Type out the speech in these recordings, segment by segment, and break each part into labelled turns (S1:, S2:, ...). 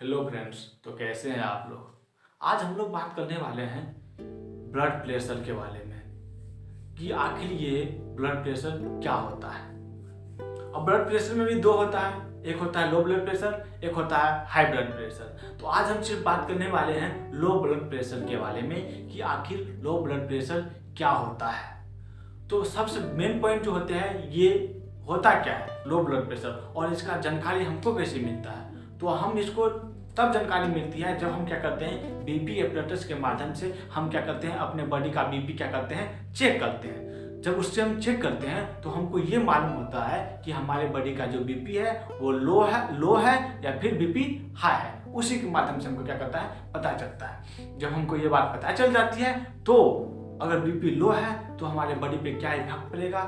S1: Hello friends. तो कैसे हैं आप लोग। आज हम लोग बात करने वाले हैं ब्लड प्रेशर के बारे में कि आखिर ये ब्लड प्रेशर क्या होता है। अब ब्लड प्रेशर में भी दो होता है, एक होता है लो ब्लड प्रेशर, एक होता है हाई ब्लड प्रेशर। तो आज हम सिर्फ बात करने वाले हैं लो ब्लड प्रेशर के बारे में कि आखिर लो ब्लड प्रेशर क्या होता है। तो सबसे मेन पॉइंट जो होते हैं ये होता क्या है लो ब्लड प्रेशर और इसका जानकारी हमको कैसे मिलता है। तो हम इसको तब जानकारी मिलती है जब हम क्या करते हैं बीपी एपरेटस के माध्यम से हम क्या करते हैं अपने बॉडी का बीपी क्या करते हैं चेक करते हैं। जब उससे हम चेक करते हैं तो हमको ये मालूम होता है कि हमारे बॉडी का जो बीपी है वो लो है या फिर बीपी हाई है। उसी के माध्यम से हमको क्या करता है पता चलता है। जब हमको ये बात पता चल जाती है तो अगर बीपी लो है तो हमारे बॉडी पे क्या इफेक्ट पड़ेगा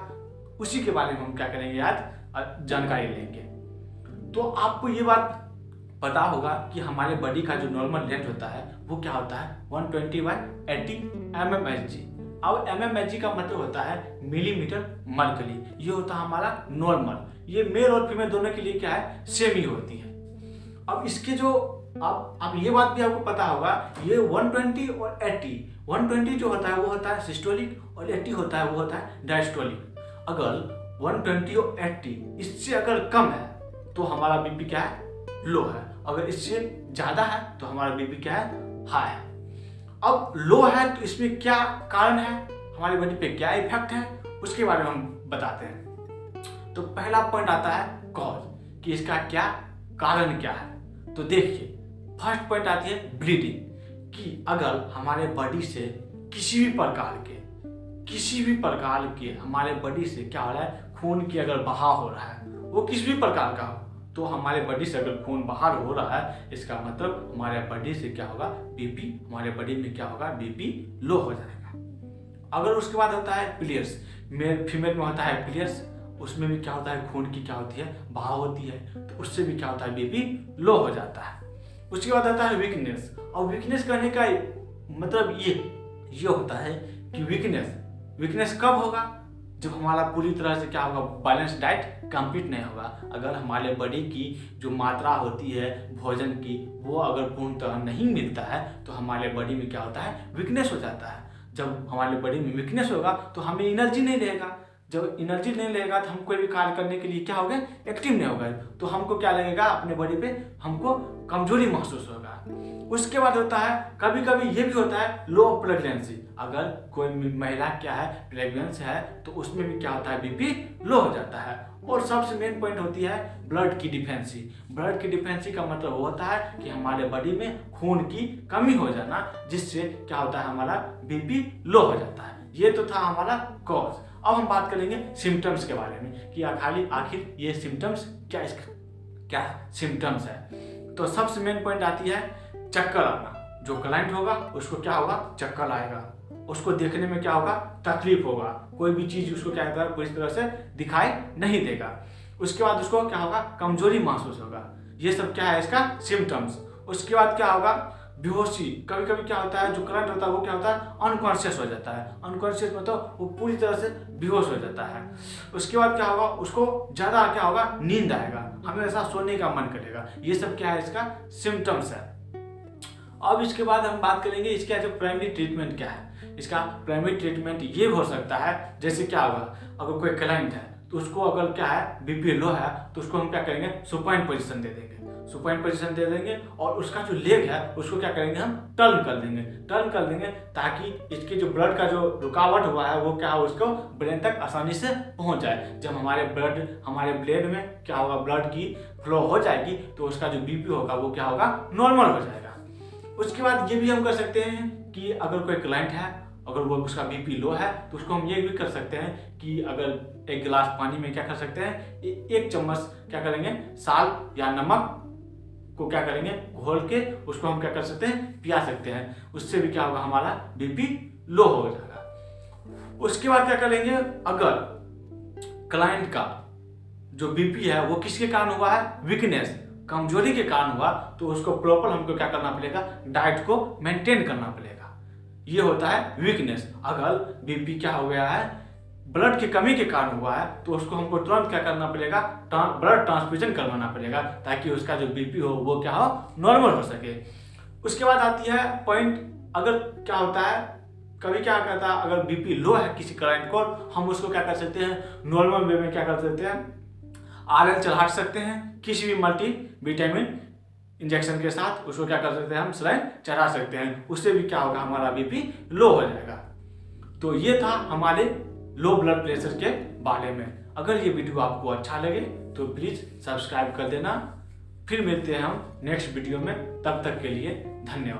S1: उसी के बारे में हम क्या करेंगे आज जानकारी लेंगे। तो आपको ये बात पता होगा कि हमारे बॉडी का जो नॉर्मल रेंज होता है वो क्या होता है 120/80 mmHg। अब mmHg का मतलब होता है मिलीमीटर मर्करी। ये होता है हमारा नॉर्मल। ये मेल और फीमेल दोनों के लिए क्या है सेम ही होती है। अब इसके जो अब ये बात भी आपको पता होगा ये 120 और 80, 120 जो होता है वो होता है सिस्टोलिक और 80 होता है वो होता है डायस्टोलिक। अगर 120 और 80 इससे अगर कम है तो हमारा बीपी क्या है लो है, अगर इससे ज्यादा है तो हमारा बीपी क्या है हाई है। अब लो है तो इसमें क्या कारण है, हमारी बॉडी पे क्या इफेक्ट है उसके बारे में हम बताते हैं। तो पहला पॉइंट आता है कॉज कि इसका क्या कारण क्या है। तो देखिए फर्स्ट पॉइंट आती है ब्लीडिंग कि अगर हमारे बॉडी से किसी भी प्रकार के हमारे बॉडी से क्या हो रहा है खून की अगर बहाव हो रहा है वो किसी भी प्रकार का हो तो हमारे बॉडी से अगर खून बाहर हो रहा है इसका मतलब हमारे बॉडी से क्या होगा बीपी हमारे बॉडी में क्या होगा बीपी लो हो जाएगा। अगर उसके बाद होता है पीरियड्स, मेल फीमेल में होता है पीरियड्स, उसमें भी क्या होता है खून की क्या होती है बहाव होती है तो उससे भी क्या होता है बीपी लो हो जाता है। उसके बाद आता है वीकनेस। और वीकनेस करने का मतलब ये होता है कि वीकनेस कब होगा जब हमारा पूरी तरह से क्या होगा बैलेंस डाइट कंप्लीट नहीं होगा। अगर हमारे बॉडी की जो मात्रा होती है भोजन की वो अगर पूर्णतः नहीं मिलता है तो हमारे बॉडी में क्या होता है वीकनेस हो जाता है। जब हमारे बॉडी में वीकनेस होगा तो हमें एनर्जी नहीं रहेगा। जब एनर्जी नहीं लगेगा तो हम कोई भी कार्य करने के लिए क्या हो गए एक्टिव नहीं हो गए तो हमको क्या लगेगा अपने बॉडी पे हमको कमजोरी महसूस होगा। उसके बाद होता है कभी कभी ये भी होता है लो प्रेगनेंसी। अगर कोई महिला क्या है प्रेगनेंस है तो उसमें भी क्या होता है बीपी लो हो जाता है। और सबसे मेन पॉइंट होती है ब्लड की डिफेंसी। ब्लड की डिफेंसी का मतलब वो होता है कि हमारे बॉडी में खून की कमी हो जाना जिससे क्या होता है हमारा बीपी लो हो जाता है। ये तो था हमारा कॉज। अब हम बात करेंगे सिम्टम्स के बारे में कि आखिर ये सिम्टम्स क्या सिम्टम्स है। तो सबसे मेन पॉइंट आती है चक्कर आना। जो क्लाइंट होगा उसको क्या होगा चक्कर आएगा, उसको देखने में क्या होगा तकलीफ होगा, कोई भी चीज उसको क्या होगा पूरी तरह से दिखाई नहीं देगा। उसके बाद उसको क्या होगा कमजोरी महसूस होगा। ये सब क्या है इसका सिम्टम्स। उसके बाद क्या होगा बेहोशी। कभी कभी क्या होता है जो क्लाइंट होता है वो क्या होता है अनकॉन्शियस हो जाता है। अनकॉन्शियस मतलब वो पूरी तरह से बेहोश हो जाता है। उसके बाद क्या होगा उसको ज्यादा क्या होगा नींद आएगा, हमेशा सोने का मन करेगा। ये सब क्या है इसका सिम्टम्स है। अब इसके बाद हम बात करेंगे इसका जो प्राइमरी ट्रीटमेंट क्या है। इसका प्राइमरी ट्रीटमेंट ये हो सकता है जैसे क्या होगा अगर कोई क्लाइंट है तो उसको अगर क्या है बीपी लो है तो उसको हम क्या करेंगे सुपाइन पोजीशन दे देंगे। सुपाइन पोजीशन दे देंगे और उसका जो लेग है उसको क्या करेंगे हम टर्न कर देंगे ताकि इसके जो ब्लड का जो रुकावट हुआ है वो क्या हो उसको ब्रेन तक आसानी से पहुंच जाए। जब हमारे ब्लड में क्या होगा ब्लड की फ्लो हो जाएगी तो उसका जो बीपी होगा वो क्या होगा नॉर्मल हो जाएगा। उसके बाद ये भी हम कर सकते हैं कि अगर कोई क्लाइंट है अगर वो उसका बीपी लो है तो उसको हम ये भी कर सकते हैं कि अगर एक गिलास पानी में क्या कर सकते हैं एक चम्मच क्या करेंगे साल्ट या नमक को क्या करेंगे घोल के उसको हम क्या कर सकते हैं पिया सकते हैं। उससे भी क्या होगा हमारा बीपी लो हो जाएगा। उसके बाद क्या करेंगे अगर क्लाइंट का जो बीपी है वो किसके कारण हुआ है वीकनेस कमजोरी के कारण हुआ तो उसको प्रॉपर हमको क्या करना पड़ेगा डाइट को मेंटेन करना पड़ेगा। ये होता है वीकनेस। अगर बीपी क्या हो गया है ब्लड की कमी के कारण हुआ है तो उसको हमको तुरंत क्या करना पड़ेगा, ब्लड ट्रांसफ्यूजन करवाना पड़ेगा ताकि उसका जो बीपी हो वो क्या हो, नॉर्मल हो सके। उसके बाद आती है पॉइंट, अगर क्या होता है कभी क्या करता है, अगर बीपी लो है किसी क्लाइंट को, हम उसको क्या कर सकते हैं, नॉर्मल वे में क्या कर सकते हैं, RL चढ़ा सकते हैं, किसी भी मल्टी विटामिन इंजेक्शन के साथ उसको क्या कर सकते हैं, हम सलाइन चढ़ा सकते हैं, उससे भी क्या होगा, हमारा बीपी लो हो जाएगा। तो ये था हमारे लो ब्लड प्रेशर के बारे में। अगर ये वीडियो आपको अच्छा लगे तो प्लीज़ सब्सक्राइब कर देना। फिर मिलते हैं हम नेक्स्ट वीडियो में, तब तक के लिए धन्यवाद।